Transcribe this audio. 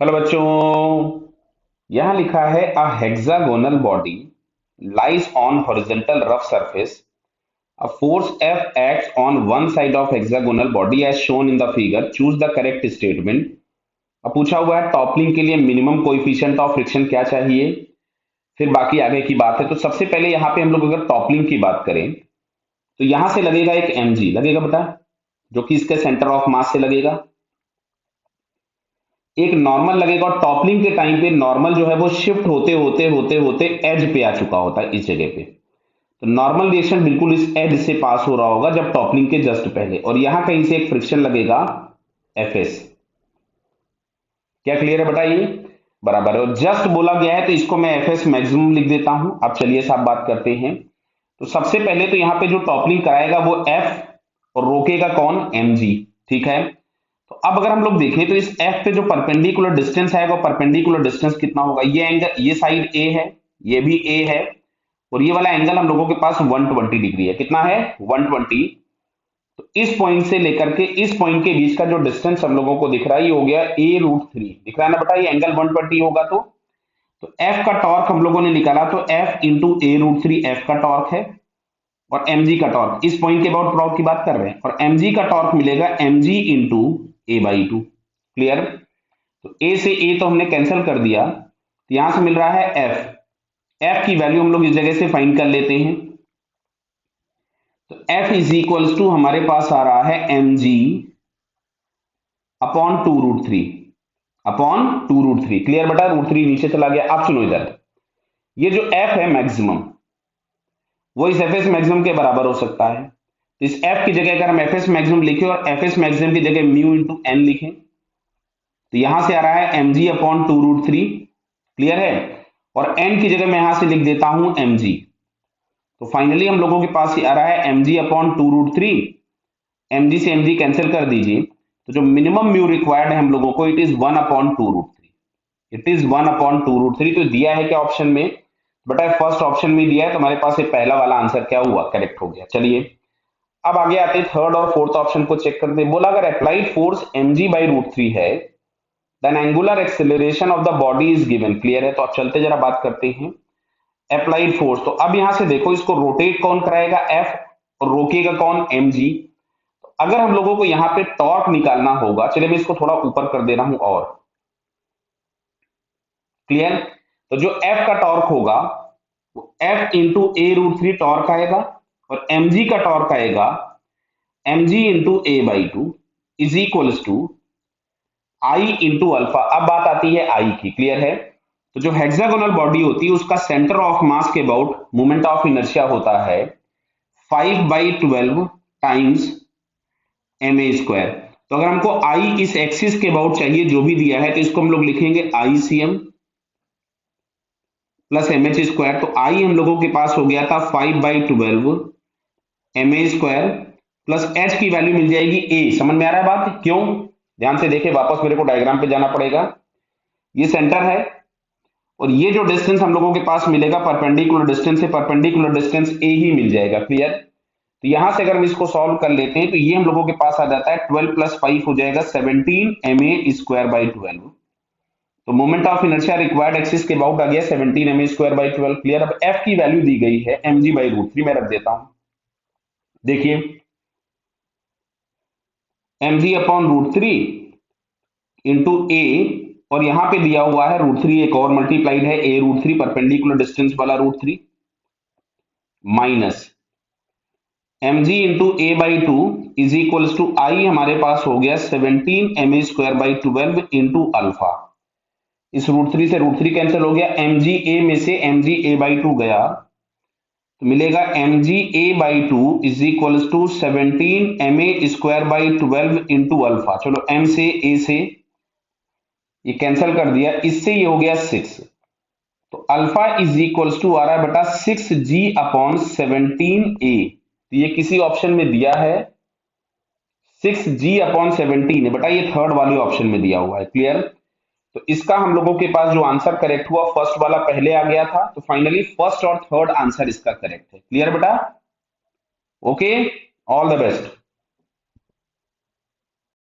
Hello बच्चों, यहां लिखा है a hexagonal body lies on horizontal rough surface, a force F acts on one side of hexagonal body as shown in the figure. Choose the correct statement. अब पूछा हुआ है toppling के लिए मिनिमम कोएफिशिएंट ऑफ फ्रिक्शन क्या चाहिए, फिर बाकी आगे की बात है। तो सबसे पहले यहाँ पे हम लोग अगर टॉपलिंग की बात करें तो यहां से लगेगा एक mg लगेगा बेटा, जो कि इसके सेंटर ऑफ मास से लगेगा। एक नॉर्मल लगेगा और टॉपलिंग के टाइम पे नॉर्मल जो है वो शिफ्ट होते होते होते होते एज पे आ चुका होता है इस जगह पे। तो नॉर्मल रिएक्शन बिल्कुल इस एज से पास हो रहा होगा जब टॉपलिंग के जस्ट पहले, और यहां कहीं से एक फ्रिक्शन लगेगा एफएस। क्या क्लियर है बताइए? बराबर है। और जस्ट बोला गया है तो इसको मैं एफएस मैक्सिमम लिख देता हूं। अब चलिए साहब बात करते हैं। तो सबसे पहले तो यहाँ पे जो टॉपलिंग कराएगा वो एफ और रोकेगा कौन? एमजी। ठीक है। तो अब अगर हम लोग देखें तो इस एफ पे जो परपेंडिकुलर डिस्टेंस है वो परपेंडिकुलर डिस्टेंस कितना होगा? ये एंगल, ये साइड ए है, ये भी ए है, और ये वाला एंगल हम लोगों के पास 120 डिग्री है। कितना है? 120। तो इस पॉइंट से लेकर के इस पॉइंट के बीच का जो डिस्टेंस हम लोगों को दिख रहा है ये हो गया a√3। दिख रहा है ना बेटा? ये एंगल 120 होगा तो एफ का टॉर्क हम लोगों ने निकाला तो एफ इंटू a√3 एफ का टॉर्क है, और mg का टॉर्क, इस पॉइंट के अबाउट टॉर्क की बात कर रहे हैं, और mg का टॉर्क मिलेगा mg इंटू a/2। क्लियर? तो a से a तो हमने कैंसिल कर दिया, तो यहां से मिल रहा है f की वैल्यू हम लोग इस जगह से फाइंड कर लेते हैं। तो f इज इक्वल्स टू हमारे पास आ रहा है mg अपॉन 2√3 अपॉन 2√3। क्लियर बेटा? √3 नीचे चला गया। अब सुनो इधर, ये जो f है मैक्सिमम, वो इस एफ एस मैक्सिमम के बराबर हो सकता है। तो इस f की जगह अगर हम एफ एस मैक्सिमम लिखें और एफ एस मैक्सिमम की जगह म्यू इंटू एन लिखें तो यहां से आ रहा है mg अपॉन 2√3। क्लियर है? और n की जगह मैं यहां से लिख देता हूं mg। तो फाइनली हम लोगों के पास आ रहा है mg अपॉन 2√3। mg से mg कैंसिल कर दीजिए, तो जो मिनिमम म्यू रिक्वायर्ड है हम लोगों को, it is 1 upon 2√3। It is 1 upon 2√3। तो दिया है क्या ऑप्शन में? बटा फर्स्ट ऑप्शन में दिया है, तो हमारे पास ये पहला वाला आंसर क्या हुआ? करेक्ट हो गया। चलिए अब आगे आते हैं, थर्ड और फोर्थ ऑप्शन को चेक करते हैं। बोला अगर अप्लाइड फोर्स mg/√3 है then angular acceleration of the body is given. Clear है? तो अब चलते जरा बात करते हैं अप्लाइड फोर्स। तो अब यहां से देखो, इसको रोटेट कौन कराएगा? एफ, और रोकेगा कौन? mg। तो अगर हम लोगों को यहां पे टॉर्क निकालना होगा, चलिए मैं इसको थोड़ा ऊपर कर दे रहा हूं और क्लियर। तो जो एफ का टॉर्क होगा वो एफ इंटू a√3 टॉर्क आएगा, और mg का टॉर्क आएगा mg into a/2 is equals to I into alpha. अब बात आती है आई की। क्लियर है? तो जो हेक्सागोनल बॉडी होती है उसका सेंटर ऑफ मास के अबाउट मोमेंट ऑफ इनर्शिया होता है 5/12 टाइम्स ma²। तो अगर हमको आई इस एक्सिस के अबाउट चाहिए जो भी दिया है, तो इसको हम लोग लिखेंगे ICM प्लस mh²। तो आई हम लोगों के पास हो गया था 5/12 ma² प्लस h की वैल्यू मिल जाएगी a। समझ में आ रहा है बात? क्यों? ध्यान से देखे, वापस मेरे को डायग्राम पे जाना पड़ेगा। ये सेंटर है और ये जो डिस्टेंस हम लोगों के पास मिलेगा परपेंडिकुलर डिस्टेंस से, परपेंडिकुलर डिस्टेंस a ही मिल जाएगा। क्लियर? तो यहां से अगर हम इसको सॉल्व कर लेते हैं तो ये हम लोगों के पास आ जाता है 12 प्लस 5 हो जाएगा 17 ma²/12। तो moment of inertia required axis के अबाउट आ गया 17 ma²/12। क्लियर? अब f की वैल्यू दी गई है mg/√3 में रख देता हूं। देखिए mg अपॉन √3 इंटू a, और यहां पे दिया हुआ है √3 एक और मल्टीप्लाइड है a√3 परपेंडिकुलर डिस्टेंस वाला √3 minus mg into a/2 is equals to I हमारे पास हो गया 17 ma²/12 इंटू अल्फा। इस √3 से √3 कैंसिल हो गया, mg a में से mg a/2 गया तो मिलेगा mg a/2 is equals to 17 ma²/12 into alpha. चलो m से a से ये कैंसिल कर दिया, इससे ये हो गया 6। तो अल्फा इज इक्वल्स टू आ रहा है बेटा 6g अपॉन 17a। तो ये किसी ऑप्शन में दिया है 6g अपॉन 17 है बेटा, ये थर्ड वाले ऑप्शन में दिया हुआ है। क्लियर? तो इसका हम लोगों के पास जो आंसर करेक्ट हुआ, फर्स्ट वाला पहले आ गया था, तो फाइनली फर्स्ट और थर्ड आंसर इसका करेक्ट है। क्लियर बेटा? Okay, all the best.